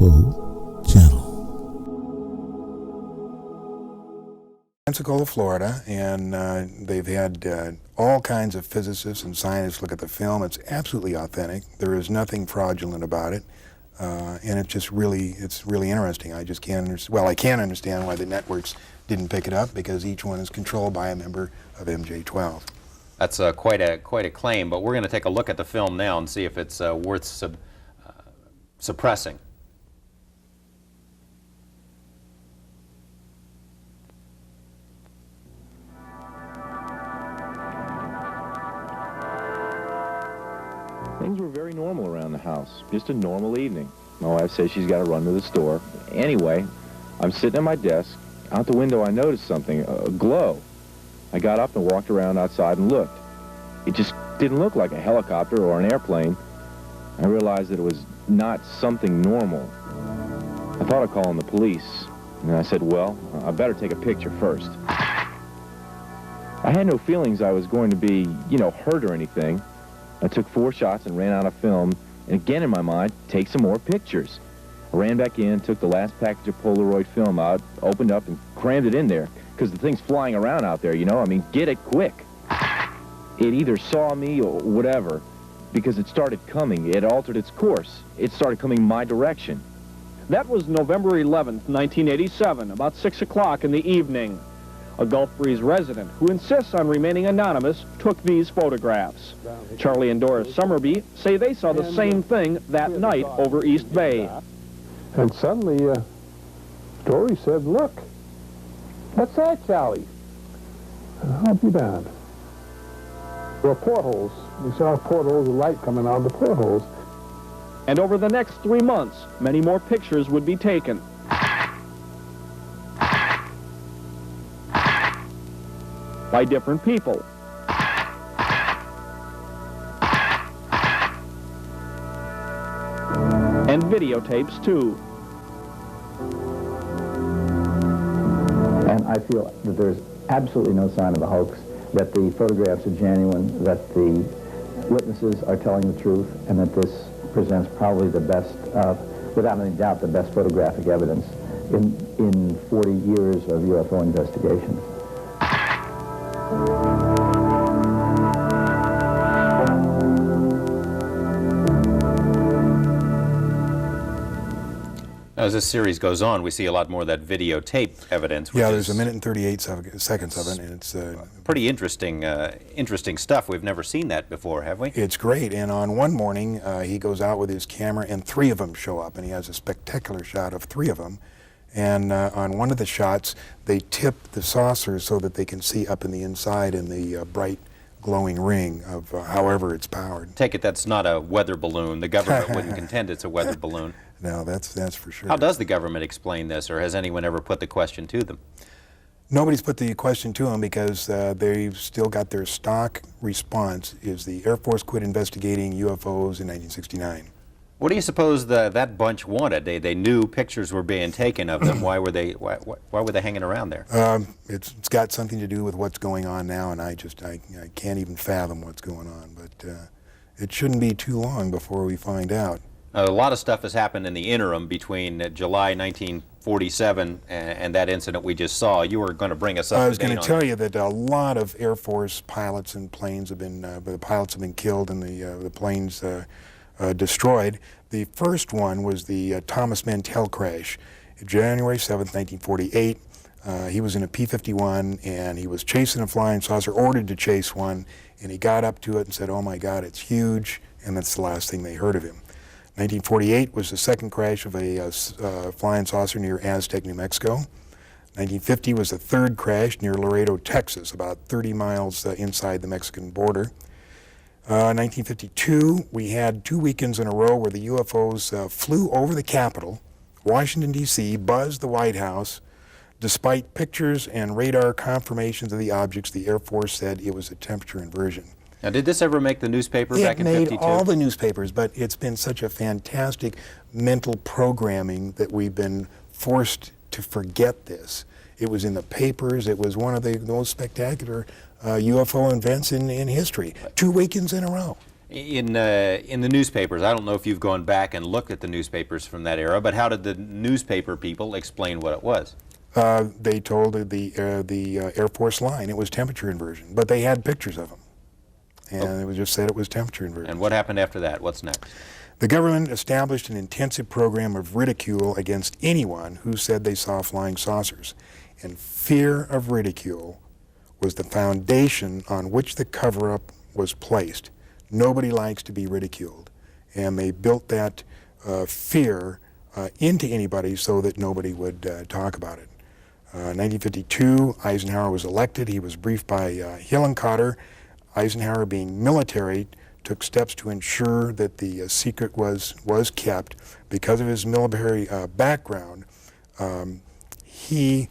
UFO Channel. Pensacola, Florida, and they've had all kinds of physicists and scientists look at the film. It's absolutely authentic. There is nothing fraudulent about it, and it's really interesting. I just can't I can understand why the networks didn't pick it up, because each one is controlled by a member of MJ-12. That's quite a claim, but we're going to take a look at the film now and see if it's worth suppressing. Things were very normal around the house. Just a normal evening. My wife says she's got to run to the store. Anyway, I'm sitting at my desk. Out the window, I noticed something, a glow. I got up and walked around outside and looked. It just didn't look like a helicopter or an airplane. I realized that it was not something normal. I thought I'd call in the police. And I said, well, I better take a picture first. I had no feelings I was going to be, hurt or anything. I took 4 shots and ran out of film, and again in my mind, take some more pictures. I ran back in, took the last package of Polaroid film out, opened up and crammed it in there, because the thing's flying around out there, get it quick. It either saw me or whatever, because it started coming. It altered its course. It started coming my direction. That was November 11th, 1987, about 6 o'clock in the evening. A Gulf Breeze resident who insists on remaining anonymous took these photographs. Charlie and Doris Summerby say they saw the same thing that night over East Bay. And suddenly, Dory said, "Look, what's that, Charlie?" "I'll be damned." There were portholes. We saw portholes of light coming out of the portholes. And over the next 3 months, many more pictures would be taken. By different people. And videotapes, too. And I feel that there's absolutely no sign of a hoax, that the photographs are genuine, that the witnesses are telling the truth, and that this presents probably the best, without any doubt, the best photographic evidence in 40 years of UFO investigations. As this series goes on, we see a lot more of that videotape evidence. Yeah, there's a minute and 38 seconds of it, and it's pretty interesting stuff. We've never seen that before, have we? It's great. And on one morning, he goes out with his camera, and 3 of them show up, and he has a spectacular shot of 3 of them. And on one of the shots, they tip the saucer so that they can see up in the inside in the bright glowing ring of however it's powered. Take it that's not a weather balloon. The government wouldn't contend it's a weather balloon. No, that's for sure. How does the government explain this, or has anyone ever put the question to them? Nobody's put the question to them, because they've still got their stock response is the Air Force quit investigating UFOs in 1969. What do you suppose that bunch wanted? They knew pictures were being taken of them. Why were they hanging around there? It's got something to do with what's going on now, and I can't even fathom what's going on. But it shouldn't be too long before we find out. A lot of stuff has happened in the interim between July 1947 and that incident we just saw. You were going to bring us up. I was going to tell you that a lot of Air Force pilots and planes have been, the pilots have been killed and the planes destroyed. The first one was the Thomas Mantell crash, January 7th, 1948. He was in a P-51 and he was chasing a flying saucer, ordered to chase one, and he got up to it and said, "Oh my God, it's huge," and that's the last thing they heard of him. 1948 was the second crash of a flying saucer near Aztec, New Mexico. 1950 was the third crash near Laredo, Texas, about 30 miles inside the Mexican border. 1952, we had 2 weekends in a row where the UFOs flew over the Capitol, Washington, D.C., buzzed the White House. Despite pictures and radar confirmations of the objects, the Air Force said it was a temperature inversion. Now, did this ever make the newspaper back in 52? It made all the newspapers, but it's been such a fantastic mental programming that we've been forced to forget this. It was in the papers. It was one of the most spectacular UFO events in history. 2 weekends in a row. In the newspapers, I don't know if you've gone back and looked at the newspapers from that era, but how did the newspaper people explain what it was? They told the Air Force line it was temperature inversion, but they had pictures of them. And it was just said it was temperature inversion. And what happened after that? What's next? The government established an intensive program of ridicule against anyone who said they saw flying saucers. And fear of ridicule was the foundation on which the cover-up was placed. Nobody likes to be ridiculed. And they built that fear into anybody so that nobody would talk about it. 1952, Eisenhower was elected. He was briefed by Hill and Cotter. Eisenhower, being military, took steps to ensure that the secret was kept. Because of his military background, he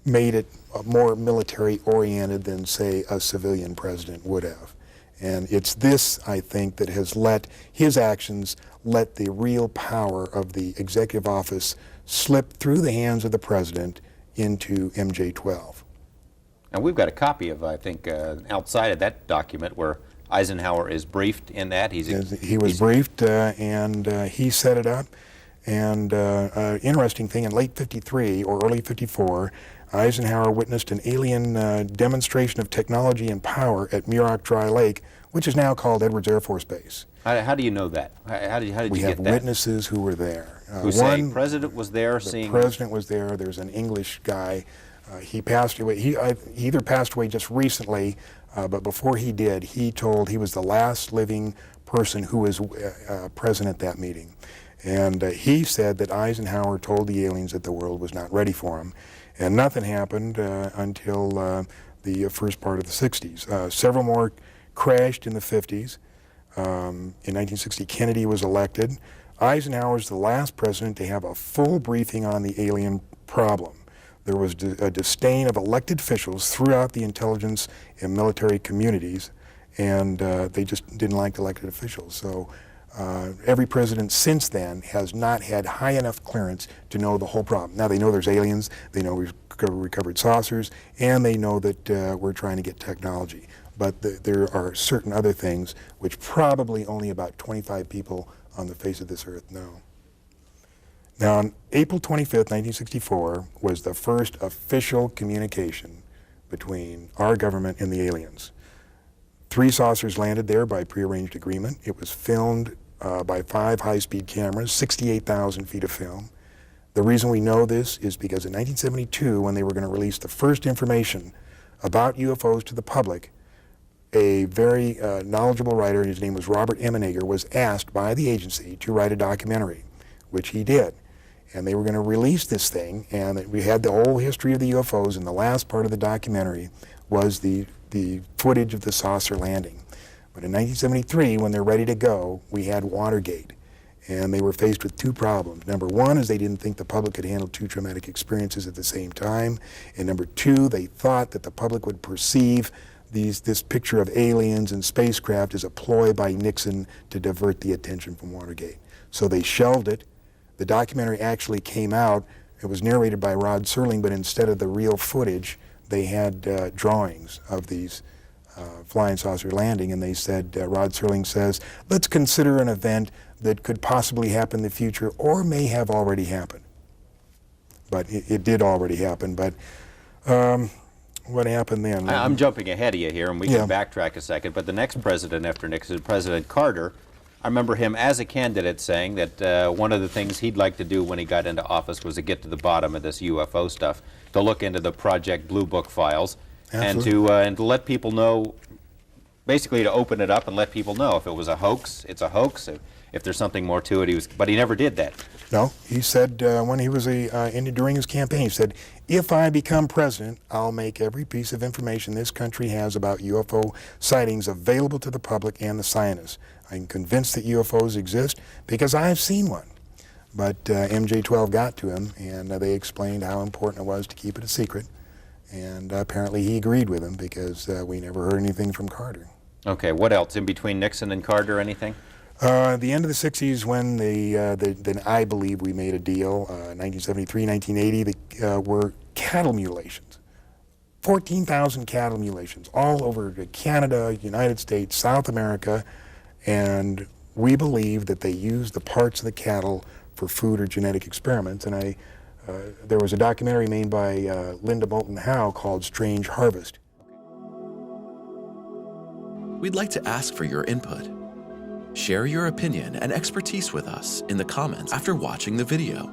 made it more military-oriented than, say, a civilian president would have. And it's this, I think, that has let his actions let the real power of the executive office slip through the hands of the president into MJ-12. And we've got a copy of, I think, outside of that document where Eisenhower is briefed in that. He was briefed, and he set it up. And interesting thing, in late 53 or early 54, Eisenhower witnessed an alien demonstration of technology and power at Muroc Dry Lake, which is now called Edwards Air Force Base. How do you know that? How did you get that? We have witnesses who were there. Who say the president was there seeing... The president was there. There's an English guy. He passed away. He either passed away just recently, but before he did, he was the last living person who was present at that meeting. And he said that Eisenhower told the aliens that the world was not ready for him. And nothing happened until the first part of the 60s. Several more crashed in the 50s. In 1960, Kennedy was elected. Eisenhower was the last president to have a full briefing on the alien problem. There was a disdain of elected officials throughout the intelligence and military communities, and they just didn't like elected officials. So every president since then has not had high enough clearance to know the whole problem. Now they know there's aliens, they know we've recovered saucers, and they know that we're trying to get technology. But there are certain other things which probably only about 25 people on the face of this earth know. Now, on April 25th, 1964, was the first official communication between our government and the aliens. 3 saucers landed there by prearranged agreement. It was filmed by 5 high-speed cameras, 68,000 feet of film. The reason we know this is because in 1972, when they were going to release the first information about UFOs to the public, a very knowledgeable writer, his name was Robert Emenager, was asked by the agency to write a documentary, which he did. And they were going to release this thing, and we had the whole history of the UFOs, and the last part of the documentary was the footage of the saucer landing. But in 1973, when they're ready to go, we had Watergate, and they were faced with 2 problems. Number 1 is they didn't think the public could handle 2 traumatic experiences at the same time, and number 2, they thought that the public would perceive this picture of aliens and spacecraft as a ploy by Nixon to divert the attention from Watergate. So they shelved it. The documentary actually came out. It was narrated by Rod Serling, but instead of the real footage, they had drawings of these flying saucer landing, and they said, Rod Serling says, let's consider an event that could possibly happen in the future or may have already happened. But it did already happen, but what happened then? I'm jumping ahead of you here, and we can backtrack a second, but the next president after Nixon, President Carter, I remember him as a candidate saying that one of the things he'd like to do when he got into office was to get to the bottom of this UFO stuff, to look into the Project Blue Book files, and to let people know, basically to open it up and let people know if it was a hoax, it's a hoax. If there's something more to it, but he never did that. No, he said when he was during his campaign, he said, if I become president, I'll make every piece of information this country has about UFO sightings available to the public and the scientists. I'm convinced that UFOs exist because I've seen one. But MJ-12 got to him, and they explained how important it was to keep it a secret. And apparently he agreed with them because we never heard anything from Carter. Okay, what else? In between Nixon and Carter, anything? The end of the 60s, when then I believe we made a deal, 1973, 1980, were cattle mutilations. 14,000 cattle mutilations all over Canada, United States, South America, and we believe that they used the parts of the cattle for food or genetic experiments. And there was a documentary made by Linda Moulton Howe called Strange Harvest. We'd like to ask for your input. Share your opinion and expertise with us in the comments after watching the video.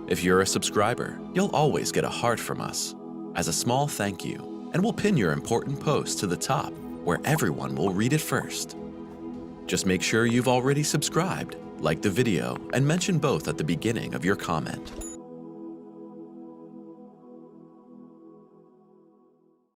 If you're a subscriber, you'll always get a heart from us as a small thank you, and we'll pin your important post to the top where everyone will read it first. Just make sure you've already subscribed, like the video, and mention both at the beginning of your comment.